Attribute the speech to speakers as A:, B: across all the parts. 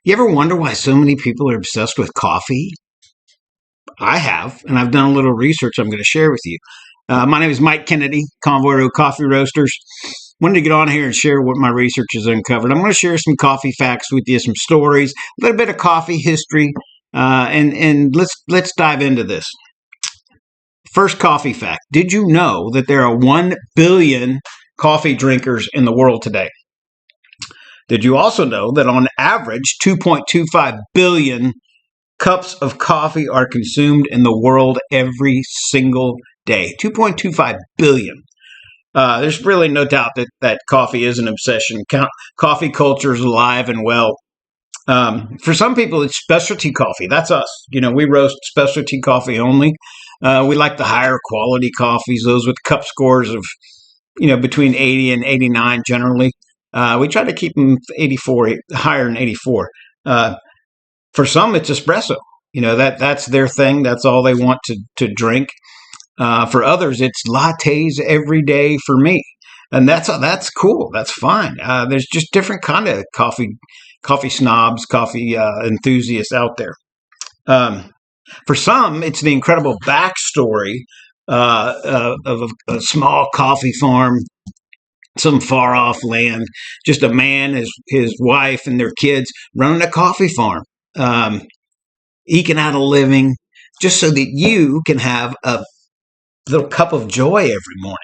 A: You ever wonder why so many people are obsessed with coffee? I have, and I've done a little research I'm going to share with you. My name is Mike Kennedy, Convoy Road Coffee Roasters. Wanted to get on here and share what my research has uncovered. I'm going to share some coffee facts with you, some stories, a little bit of coffee history, and let's dive into this. First coffee fact: did you know that there are 1 billion coffee drinkers in the world today? Did you also know that on average, 2.25 billion cups of coffee are consumed in the world every single day? 2.25 billion. There's really no doubt that coffee is an obsession. Coffee culture is alive and well. For some people, it's specialty coffee. That's us. We roast specialty coffee only. We like the higher quality coffees, those with cup scores of, between 80 and 89 generally. We try to keep them 84, higher than 84. For some, it's espresso. That's their thing. That's all they want to drink. For others, it's lattes every day for me. And that's cool. That's fine. There's just different kind of coffee snobs, coffee enthusiasts out there. For some, it's the incredible backstory of a small coffee farm, some far off land, just a man, his wife, and their kids running a coffee farm, eking out a living, just so that you can have a little cup of joy every morning.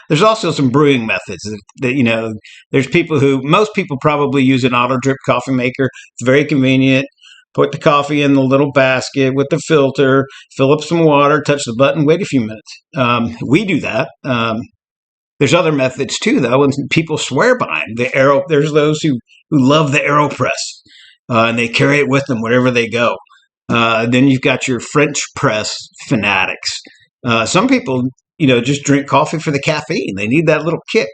A: There's also some brewing methods that there's most people probably use an auto drip coffee maker. It's very convenient. Put the coffee in the little basket with the filter, fill up some water, touch the button, wait a few minutes. We do that. There's other methods too, though, and people swear by them. There's those who love the AeroPress, and they carry it with them wherever they go. Then you've got your French press fanatics. Some people, just drink coffee for the caffeine. They need that little kick.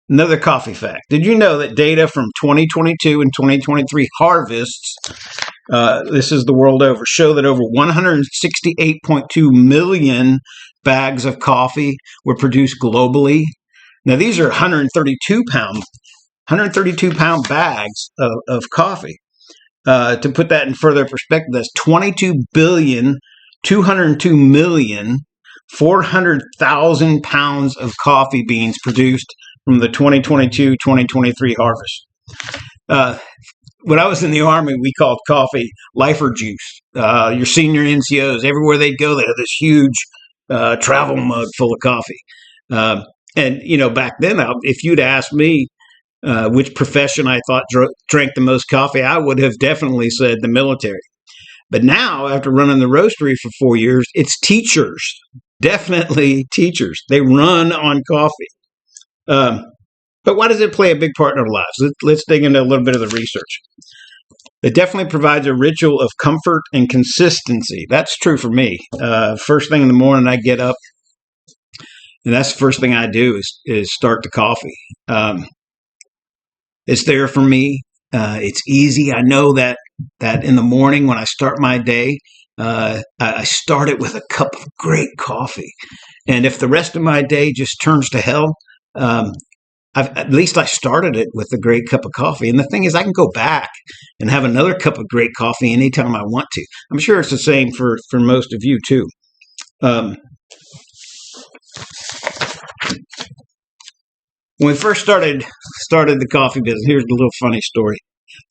A: Another coffee fact. Did you know that data from 2022 and 2023 harvests, this is the world over, show that over 168.2 million bags of coffee were produced globally? Now, these are 132 pound bags of coffee. To put that in further perspective, that's 22,202,400,000 pounds of coffee beans produced from the 2022-2023 harvest. When I was in the Army, we called coffee lifer juice. Your senior NCOs, everywhere they'd go, they had this huge travel mug full of coffee. And back then, if you'd asked me which profession I thought drank the most coffee, I would have definitely said the military. But now, after running the roastery for 4 years, it's teachers. Definitely teachers. They run on coffee. But why does it play a big part in our lives? Let's dig into a little bit of the research. It definitely provides a ritual of comfort and consistency. That's true for me. First thing in the morning, I get up, and that's the first thing I do is start the coffee. It's there for me. It's easy. I know that in the morning when I start my day, I start it with a cup of great coffee. And if the rest of my day just turns to hell, at least I started it with a great cup of coffee. And the thing is, I can go back and have another cup of great coffee anytime I want to. I'm sure it's the same for most of you too. When we first started the coffee business, here's a little funny story.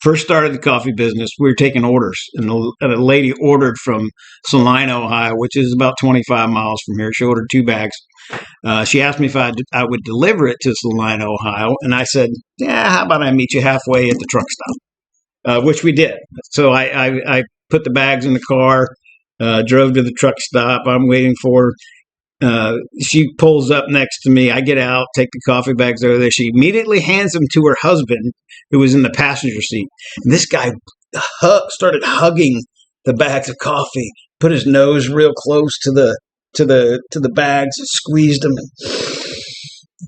A: First started the coffee business, we were taking orders, and a lady ordered from Salina, Ohio, which is about 25 miles from here. She ordered 2 bags. She asked me if I would deliver it to Salina, Ohio, and I said, "Yeah, how about I meet you halfway at the truck stop?" Which we did. So I put the bags in the car, drove to the truck stop. I'm waiting for her. She pulls up next to me. I get out, take the coffee bags over there. She immediately hands them to her husband, who was in the passenger seat. And this guy started hugging the bags of coffee, put his nose real close to the bags, and squeezed them, and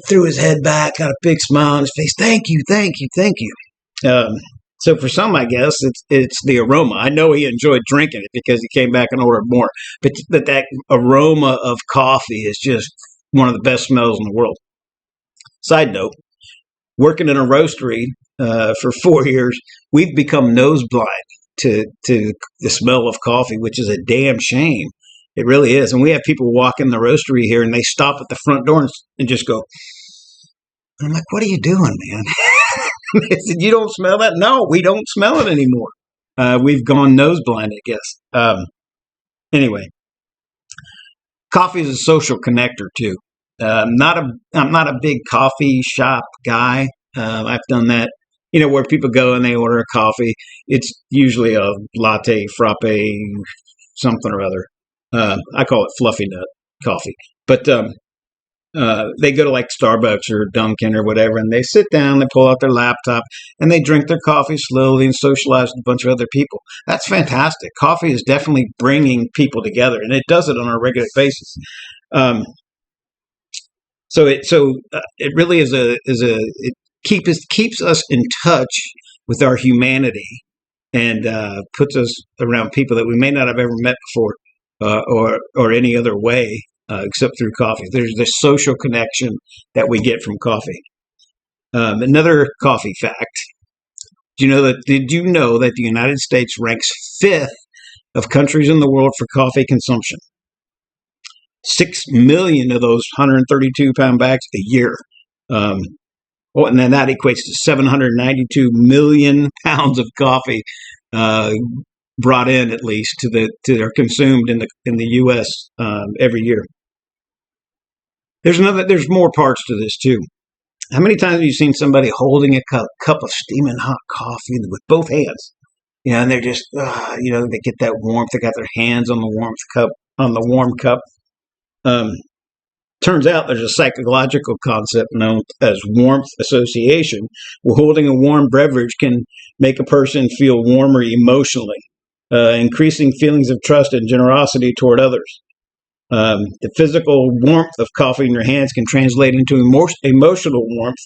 A: threw his head back, got a big smile on his face. Thank you, thank you, thank you. So for some, I guess it's the aroma. I know he enjoyed drinking it because he came back and ordered more. But that aroma of coffee is just one of the best smells in the world. Side note, working in a roastery for 4 years, we've become nose blind to the smell of coffee, which is a damn shame. It really is. And we have people walk in the roastery here and they stop at the front door and just go, I'm like, what are you doing, man? I said, you don't smell that? No, we don't smell it anymore. We've gone nose blind, I guess. Anyway, coffee is a social connector too. I'm not a big coffee shop guy. I've done that, where people go and they order a coffee. It's usually a latte, frappe, something or other. I call it fluffy nut coffee. But they go to like Starbucks or Dunkin' or whatever, and they sit down, they pull out their laptop, and they drink their coffee slowly and socialize with a bunch of other people. That's fantastic. Coffee is definitely bringing people together, and it does it on a regular basis. So it really it keeps us in touch with our humanity and puts us around people that we may not have ever met before or any other way except through coffee. There's this social connection that we get from coffee. Another coffee fact: did you know that the United States ranks 5th of countries in the world for coffee consumption? 6 million of those 132-pound bags a year. And then that equates to 792 million pounds of coffee brought in, at least, are consumed in the U.S. Every year. There's more parts to this too. How many times have you seen somebody holding a cup of steaming hot coffee with both hands? And they're just, they get that warmth. They got their hands on the warm cup. Turns out there's a psychological concept known as warmth association, where holding a warm beverage can make a person feel warmer emotionally, increasing feelings of trust and generosity toward others. The physical warmth of coffee in your hands can translate into emotional warmth,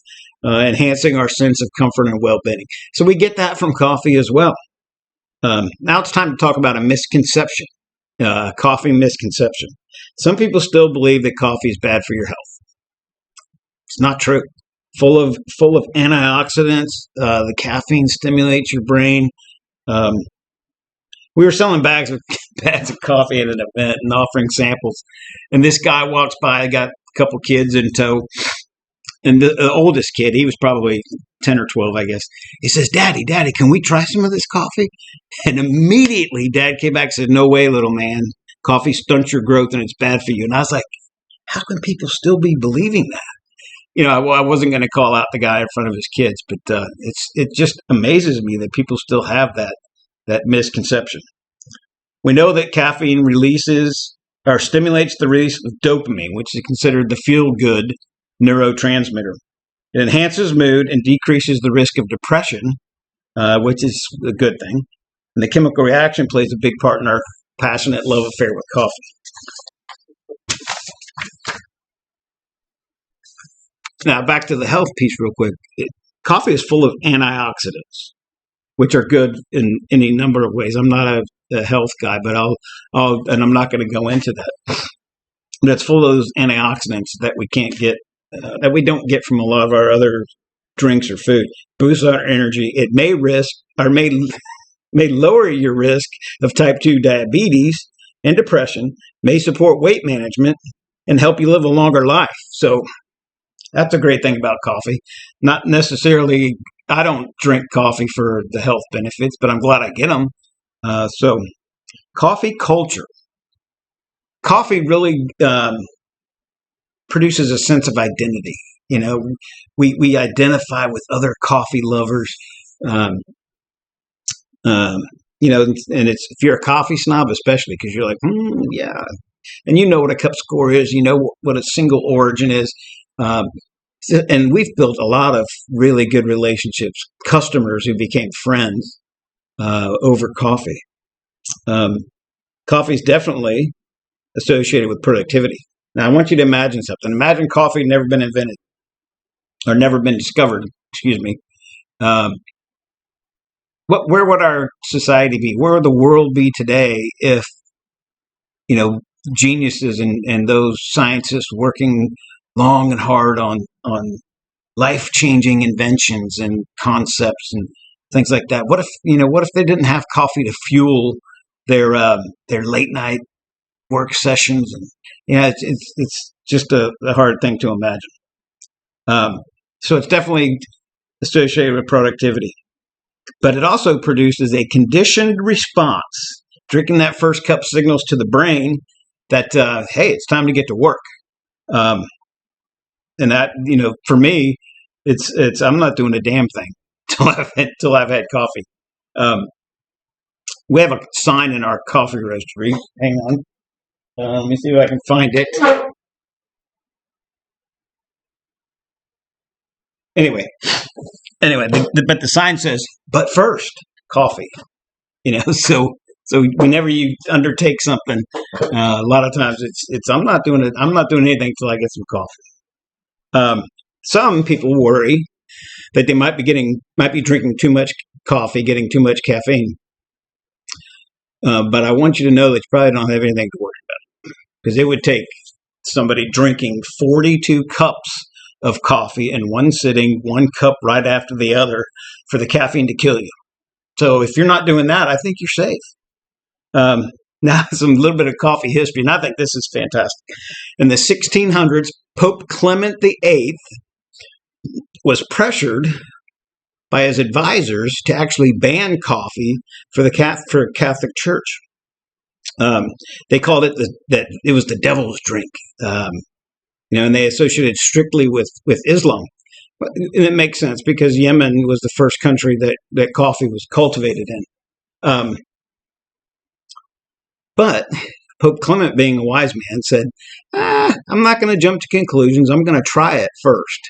A: enhancing our sense of comfort and well-being. So we get that from coffee as well. Now it's time to talk about a misconception, coffee misconception. Some people still believe that coffee is bad for your health. It's not true. Full of antioxidants. The caffeine stimulates your brain. We were selling bags of coffee at an event and offering samples. And this guy walks by, got a couple kids in tow. And the oldest kid, he was probably 10 or 12, I guess. He says, Daddy, can we try some of this coffee? And immediately Dad came back and said, no way, little man. Coffee stunts your growth and it's bad for you. And I was like, how can people still be believing that? I wasn't going to call out the guy in front of his kids, but it just amazes me that people still have that misconception. We know that caffeine stimulates the release of dopamine, which is considered the feel-good neurotransmitter. It enhances mood and decreases the risk of depression, which is a good thing. And the chemical reaction plays a big part in our passionate love affair with coffee. Now, back to the health piece real quick. Coffee is full of antioxidants, which are good in any number of ways. I'm not a health guy, but and I'm not going to go into that. But it's full of those antioxidants that we can't get, that we don't get from a lot of our other drinks or food. Boosts our energy. It may lower your risk of type 2 diabetes and depression, may support weight management, and help you live a longer life. So that's a great thing about coffee. Not necessarily, I don't drink coffee for the health benefits, but I'm glad I get them. So coffee culture. Coffee really produces a sense of identity. We identify with other coffee lovers. And it's, if you're a coffee snob, especially, because you're like, yeah, and you know what a cup score is, you know what a single origin is, and we've built a lot of really good relationships, customers who became friends over coffee. Coffee is definitely associated with productivity. Now, I want you to imagine something. Imagine coffee had never been invented or never been discovered. Excuse me. Where would our society be? Where would the world be today if, geniuses and those scientists working long and hard on life-changing inventions and concepts and things like that. What if they didn't have coffee to fuel their late night work sessions? And yeah, it's just a hard thing to imagine. So it's definitely associated with productivity, but it also produces a conditioned response. Drinking that first cup signals to the brain that hey, it's time to get to work. And that, for me, it's I'm not doing a damn thing till I've had coffee. We have a sign in our coffee roastery. Hang on, let me see if I can find it. Anyway, but the sign says, "But first, coffee." So whenever you undertake something, a lot of times it's I'm not doing it. I'm not doing anything till I get some coffee. Some people worry that they might be drinking too much coffee, getting too much caffeine. But I want you to know that you probably don't have anything to worry about, because it would take somebody drinking 42 cups of coffee in one sitting, one cup right after the other, for the caffeine to kill you. So if you're not doing that, I think you're safe. Now, some little bit of coffee history, and I think this is fantastic. In the 1600s, Pope Clement VIII was pressured by his advisors to actually ban coffee for Catholic Church. They called it that it was the devil's drink, and they associated strictly with Islam. And it makes sense, because Yemen was the first country that coffee was cultivated in. But Pope Clement, being a wise man, said, I'm not going to jump to conclusions. I'm going to try it first.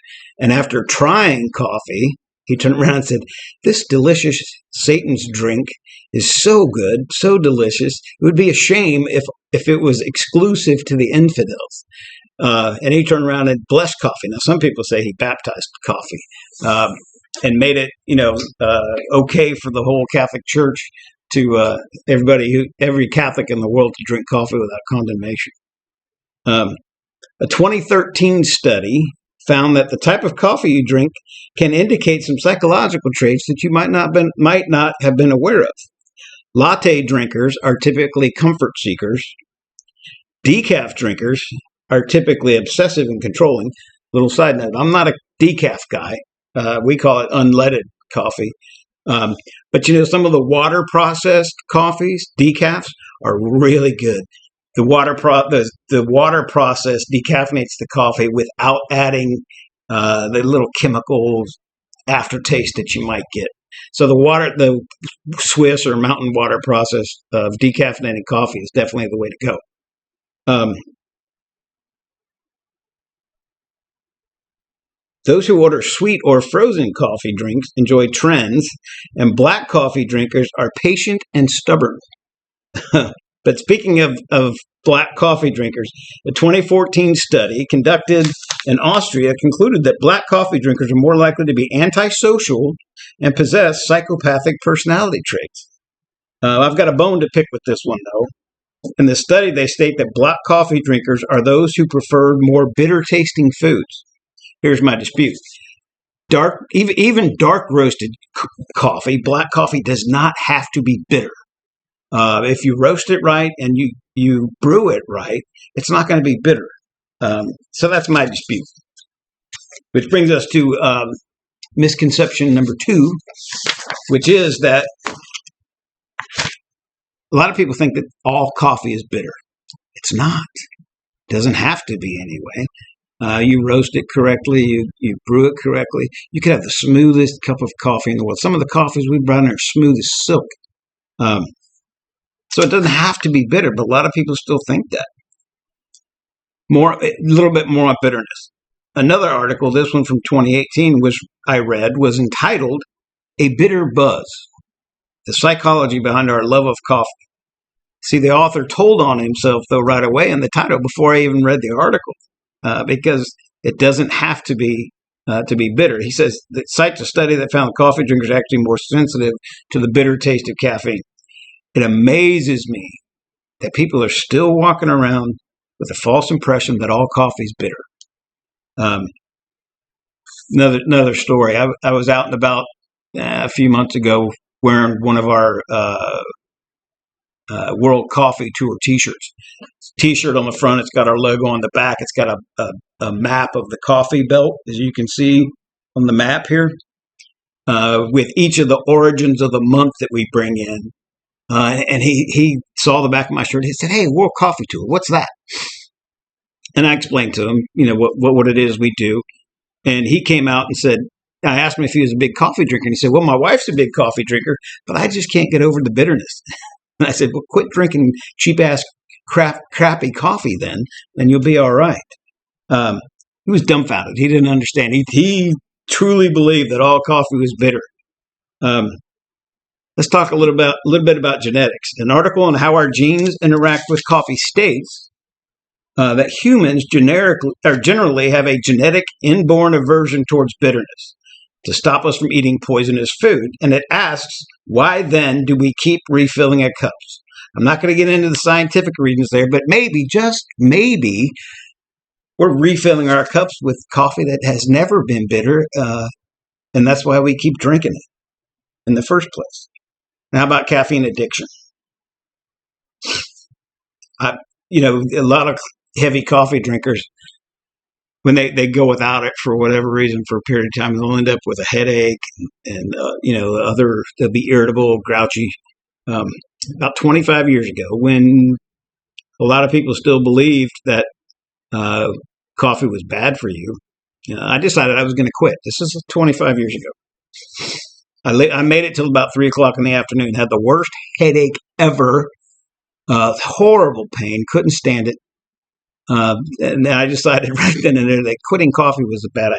A: And after trying coffee, he turned around and said, this delicious Satan's drink is so good, so delicious, it would be a shame if it was exclusive to the infidels. And he turned around and blessed coffee. Now, some people say he baptized coffee and made it, okay for the whole Catholic Church to every Catholic in the world to drink coffee without condemnation. A 2013 study found that the type of coffee you drink can indicate some psychological traits that you might not have been aware of. Latte drinkers are typically comfort seekers. Decaf drinkers are typically obsessive and controlling. Little side note, I'm not a decaf guy. We call it unleaded coffee. But some of the water processed coffees, decafs, are really good. The water process decaffeinates the coffee without adding the little chemicals aftertaste that you might get. So the Swiss or mountain water process of decaffeinated coffee is definitely the way to go. Those who order sweet or frozen coffee drinks enjoy trends, and black coffee drinkers are patient and stubborn. But speaking of black coffee drinkers, a 2014 study conducted in Austria concluded that black coffee drinkers are more likely to be antisocial and possess psychopathic personality traits. I've got a bone to pick with this one, though. In the study, they state that black coffee drinkers are those who prefer more bitter-tasting foods. Here's my dispute. Even dark roasted coffee, black coffee, does not have to be bitter. If you roast it right and you brew it right, it's not going to be bitter. So that's my dispute. Which brings us to misconception number 2, which is that a lot of people think that all coffee is bitter. It's not. It doesn't have to be anyway. You roast it correctly, you brew it correctly. You could have the smoothest cup of coffee in the world. Some of the coffees we brought in are smooth as silk. So it doesn't have to be bitter, but a lot of people still think that. A little bit more on bitterness. Another article, this one from 2018, was entitled "A Bitter Buzz: The Psychology Behind Our Love of Coffee." See, the author told on himself, though, right away in the title before I even read the article. Because it doesn't have to be bitter. He says that cites a study that found coffee drinkers are actually more sensitive to the bitter taste of caffeine. It amazes me that people are still walking around with a false impression that all coffee is bitter. Another story. I was out and about a few months ago wearing one of our World Coffee Tour T-shirts. T-shirt on the front. It's got our logo on the back. It's got a map of the coffee belt, as you can see on the map here, with each of the origins of the month that we bring in. And he saw the back of my shirt. He said, "Hey, World Coffee Tour, what's that?" And I explained to him, what it is we do. And he came out and said, I asked him if he was a big coffee drinker. And he said, "Well, my wife's a big coffee drinker, but I just can't get over the bitterness." And I said, "Well, quit drinking cheap-ass crappy coffee then, and you'll be all right." He was dumbfounded. He didn't understand. He truly believed that all coffee was bitter. Let's talk a little bit about genetics. An article on how our genes interact with coffee states that humans generally have a genetic inborn aversion towards bitterness to stop us from eating poisonous food. And it asks, why then do we keep refilling our cups? I'm not going to get into the scientific reasons there, but maybe, just maybe, we're refilling our cups with coffee that has never been bitter, and that's why we keep drinking it in the first place. Now, how about caffeine addiction? A lot of heavy coffee drinkers, when they go without it for whatever reason for a period of time, they'll end up with a headache and they'll be irritable, grouchy. About 25 years ago, when a lot of people still believed that coffee was bad for you, I decided I was going to quit. This is 25 years ago. I made it till about 3 o'clock in the afternoon, had the worst headache ever, horrible pain, couldn't stand it. And I decided right then and there that quitting coffee was a bad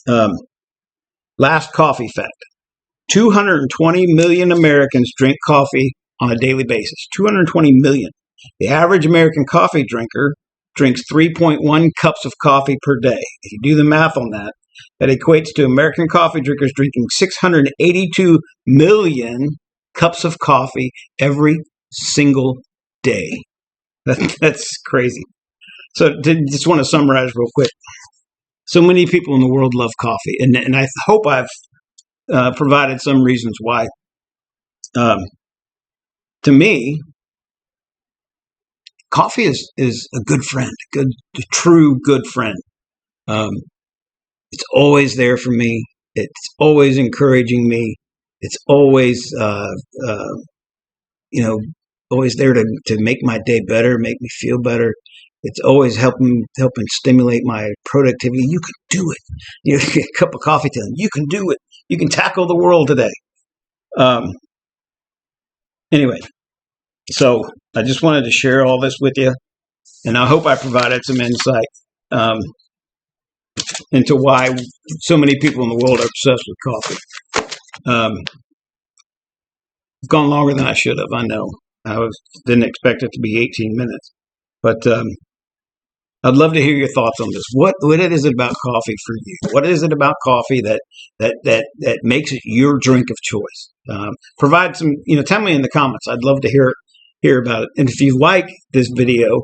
A: idea. Last coffee fact. 220 million Americans drink coffee on a daily basis. 220 million. The average American coffee drinker drinks 3.1 cups of coffee per day. If you do the math on that, that equates to American coffee drinkers drinking 682 million cups of coffee every single day. That's crazy. So just want to summarize real quick. So many people in the world love coffee, and I hope I've provided some reasons why. To me, coffee is a good friend, a true good friend. It's always there for me. It's always encouraging me. It's always, always there to make my day better, make me feel better. It's always helping stimulate my productivity. You can do it. You get a cup of coffee, telling you can do it. You can tackle the world today. Anyway, so I just wanted to share all this with you, and I hope I provided some insight into why so many people in the world are obsessed with coffee. It's gone longer than I should have, I know. Didn't expect it to be 18 minutes. But I'd love to hear your thoughts on this. What is it about coffee for you? What is it about coffee that makes it your drink of choice? Provide some, tell me in the comments. I'd love to hear about it. And if you like this video,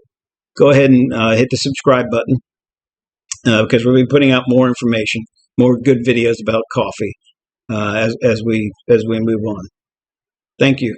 A: go ahead and hit the subscribe button because we'll be putting out more information, more good videos about coffee as we move on. Thank you.